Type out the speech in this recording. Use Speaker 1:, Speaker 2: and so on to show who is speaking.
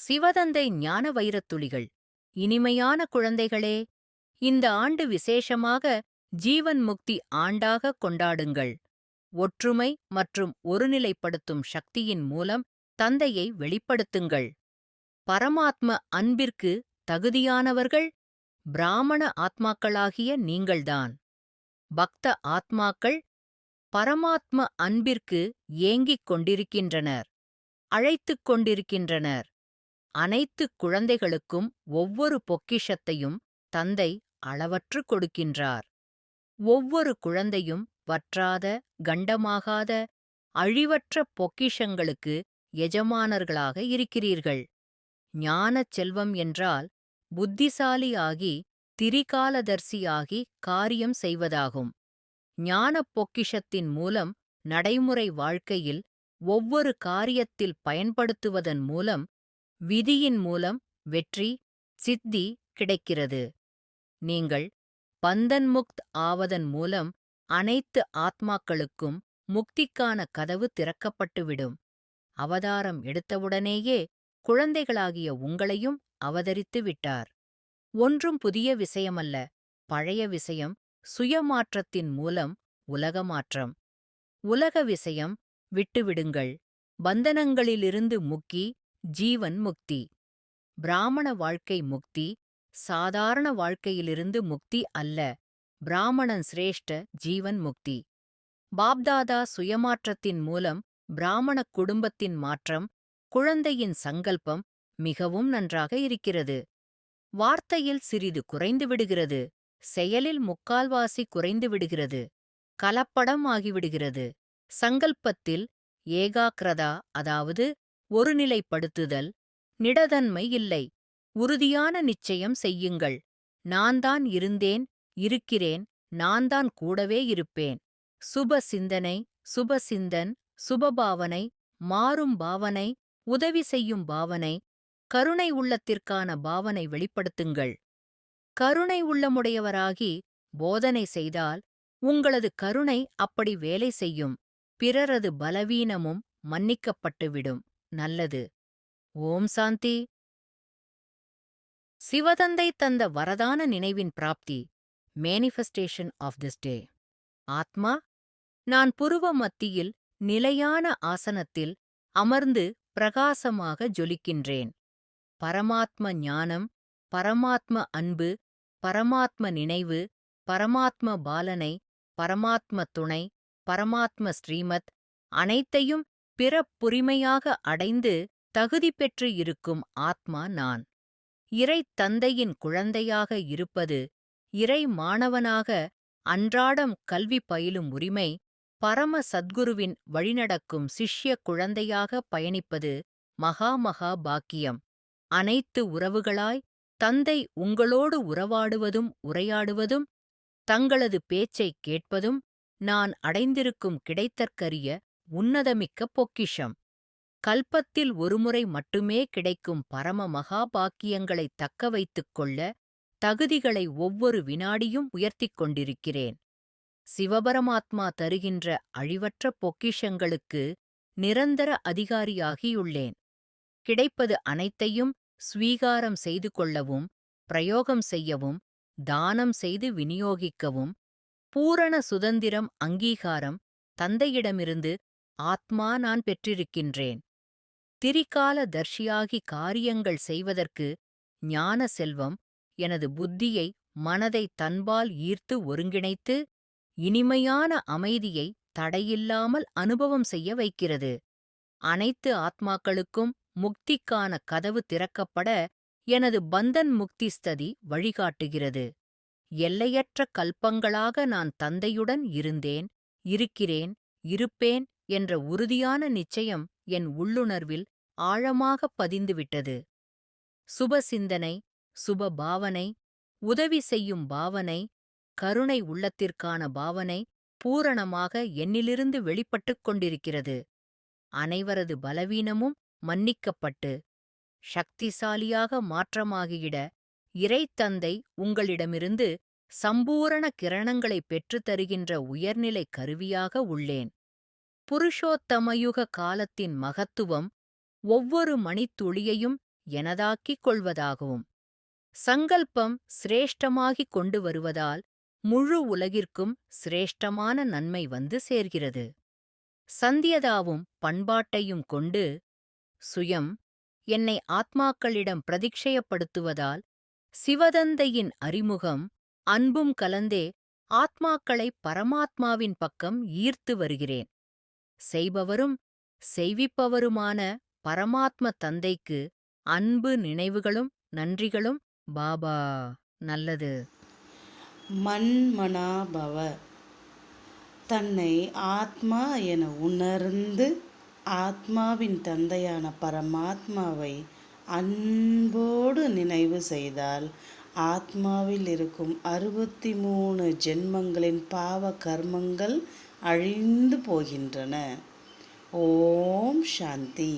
Speaker 1: சிவதந்தை ஞான வைரத்துளிகள். இனிமையான குழந்தைகளே, இந்த ஆண்டு விசேஷமாக ஜீவன் முக்தி ஆண்டாக கொண்டாடுங்கள். ஒற்றுமை மற்றும் ஒருநிலைப்படுத்தும் சக்தியின் மூலம் தந்தையை வெளிப்படுத்துங்கள். பரமாத்ம அன்பிற்கு தகுதியானவர்கள் பிராமண ஆத்மாக்களாகிய நீங்கள்தான். பக்த ஆத்மாக்கள் பரமாத்ம அன்பிற்கு ஏங்கிக் கொண்டிருக்கின்றனர், அழைத்துக் கொண்டிருக்கின்றனர். அனைத்து குழந்தைகளுக்கும் ஒவ்வொரு பொக்கிஷத்தையும் தந்தை அளவற்று கொடுக்கின்றார். ஒவ்வொரு குழந்தையும் வற்றாத, கண்டமாகாத, அழிவற்ற பொக்கிஷங்களுக்கு எஜமானர்களாக இருக்கிறீர்கள். ஞானச் செல்வம் என்றால் புத்திசாலியாகி திரிகாலதர்சியாகி காரியம் செய்வதாகும். ஞானப் பொக்கிஷத்தின் மூலம் நடைமுறை வாழ்க்கையில் ஒவ்வொரு காரியத்தில் பயன்படுத்துவதன் மூலம் விதியின் மூலம் வெற்றி, சித்தி கிடைக்கிறது. நீங்கள் பந்தன்முக்த் ஆவதன் மூலம் அனைத்து ஆத்மாக்களுக்கும் முக்திக்கான கதவு திறக்கப்பட்டுவிடும். அவதாரம் எடுத்தவுடனேயே குழந்தைகளாகிய உங்களையும் அவதரித்து விட்டார். ஒன்றும் புதிய விஷயமல்ல, பழைய விஷயம். சுயமாற்றத்தின் மூலம் உலக மாற்றம். உலக விஷயம் விட்டுவிடுங்கள். பந்தனங்களிலிருந்து முக்கி ஜீவன் முக்தி. பிராமண வாழ்க்கை முக்தி, சாதாரண வாழ்க்கையிலிருந்து முக்தி அல்ல. பிராமணன் சிரேஷ்ட ஜீவன் முக்தி. பாப்தாதா சுயமாற்றத்தின் மூலம் பிராமணக் குடும்பத்தின் மாற்றம். குழந்தையின் சங்கல்பம் மிகவும் நன்றாக இருக்கிறது. வார்த்தையில் சிறிது குறைந்து விடுகிறது, செயலில் முக்கால்வாசி குறைந்து விடுகிறது, கலப்படம் ஆகிவிடுகிறது. சங்கல்பத்தில் ஏகாக்ரதா, அதாவது ஒருநிலைப்படுத்துதல், நிடதன்மை இல்லை. உறுதியான நிச்சயம் செய்யுங்கள். நான்தான் இருந்தேன், இருக்கிறேன், நான்தான் கூடவே இருப்பேன். சுப சிந்தனை, சுப சிந்தன், சுபபாவனை, மாறும் பாவனை, உதவி செய்யும் பாவனை, கருணை உள்ளத்திற்கான பாவனை வெளிப்படுத்துங்கள். கருணை உள்ளமுடையவராகி போதனை செய்தால் உங்களது கருணை அப்படி வேலை செய்யும். பிறரது பலவீனமும் மன்னிக்கப்பட்டுவிடும். நல்லது. ஓம் சாந்தி. சிவதந்தை தந்த வரதான நினைவின் பிராப்தி. Manifestation of this day. ஆத்மா, நான் புருவ மத்தியில் நிலையான ஆசனத்தில் அமர்ந்து பிரகாசமாக ஜொலிக்கின்றேன். பரமாத்ம ஞானம், பரமாத்ம அன்பு, பரமாத்ம நினைவு, பரமாத்ம பாலனை, பரமாத்ம துணை, பரமாத்ம ஸ்ரீமத் அனைத்தையும் பிறப்புரிமையாக அடைந்து தகுதி பெற்று இருக்கும் ஆத்மா நான். இறை தந்தையின் குழந்தையாக இருப்பது, இறை மாணவனாக அன்றாடம் கல்வி பயிலும் உரிமை, பரம சத்குருவின் வழிநடக்கும் சிஷ்ய குழந்தையாக பயணிப்பது மகா மகா பாக்கியம். அனைத்து உறவுகளாய் தந்தை உங்களோடு உறவாடுவதும் உரையாடுவதும், தங்களது பேச்சைக் கேட்பதும் நான் அடைந்திருக்கும் கிடைத்தற்கரிய உன்னதமிக்க பொக்கிஷம். கல்பத்தில் ஒருமுறை மட்டுமே கிடைக்கும் பரம மகா பாக்கியங்களைத் தக்க வைத்துக் கொள்ள தகுதிகளை ஒவ்வொரு வினாடியும் உயர்த்திக் கொண்டிருக்கிறேன். சிவபரமாத்மா தருகின்ற அழிவற்ற பொக்கிஷங்களுக்கு நிரந்தர அதிகாரியாகியுள்ளேன். கிடைப்பது அனைத்தையும் ஸ்வீகாரம் செய்து கொள்ளவும், பிரயோகம் செய்யவும், தானம் செய்து விநியோகிக்கவும் பூரண சுதந்திரம், அங்கீகாரம் தந்தையிடமிருந்து ஆத்மா நான் பெற்றிருக்கின்றேன். திரிகால தர்ஷியாகி காரியங்கள் செய்வதற்கு ஞான செல்வம் எனது புத்தியை, மனதை தன்பால் ஈர்த்து ஒருங்கிணைத்து இனிமையான அமைதியை தடையில்லாமல் அனுபவம் செய்ய வைக்கிறது. அனைத்து ஆத்மாக்களுக்கும் முக்திக்கான கதவு திறக்கப்பட எனது பந்தன் முக்தி ஸ்ததி வழிகாட்டுகிறது. எல்லையற்ற கல்பங்களாக நான் தந்தையுடன் இருந்தேன், இருக்கிறேன், இருப்பேன் என்ற உறுதியான நிச்சயம் என் உள்ளுணர்வில் ஆழமாகப் பதிந்துவிட்டது. சுப சிந்தனை, சுப பாவனை, உதவி செய்யும் பாவனை, கருணை உள்ளத்திற்கான பாவனை பூரணமாக என்னிலிருந்து வெளிப்பட்டுக் கொண்டிருக்கிறது. அனைவரது பலவீனமும் மன்னிக்கப்பட்டு சக்திசாலியாக மாற்றமாகிவிட இறைத்தந்தை உங்களிடமிருந்து சம்பூரண கிரணங்களைப் பெற்றுத் தருகின்ற உயர்நிலை கருவியாக உள்ளேன். புருஷோத்தமயுக காலத்தின் மகத்துவம் ஒவ்வொரு மணித்துளியையும் எனதாக்கிக் கொள்வதாகவும் சங்கல்பம் சிரேஷ்டமாகிக் கொண்டு வருவதால் முழு உலகிற்கும் சிரேஷ்டமான நன்மை வந்து சேர்கிறது. சந்தியதாவும் பண்பாட்டையும் கொண்டு சுயம் என்னை ஆத்மாக்களிடம் பிரதிக்ஷயப்படுத்துவதால் சிவதந்தையின் அறிமுகம் அன்பும் கலந்தே ஆத்மாக்களை பரமாத்மாவின் பக்கம் ஈர்த்து வருகிறேன். செய்பவரும் செய்விப்பவருமான பரமாத்ம தந்தைக்கு அன்பு நினைவுகளும் நன்றிகளும். பாபா. நல்லது.
Speaker 2: மன்மனாபவ. தன்னை ஆத்மா என உணர்ந்து ஆத்மாவின் தந்தையான பரமாத்மாவை அன்போடு நினைவு செய்தால் ஆத்மாவில் இருக்கும் 63 ஜென்மங்களின் பாவ கர்மங்கள் அழிந்து போகின்றன. ஓம் சாந்தி.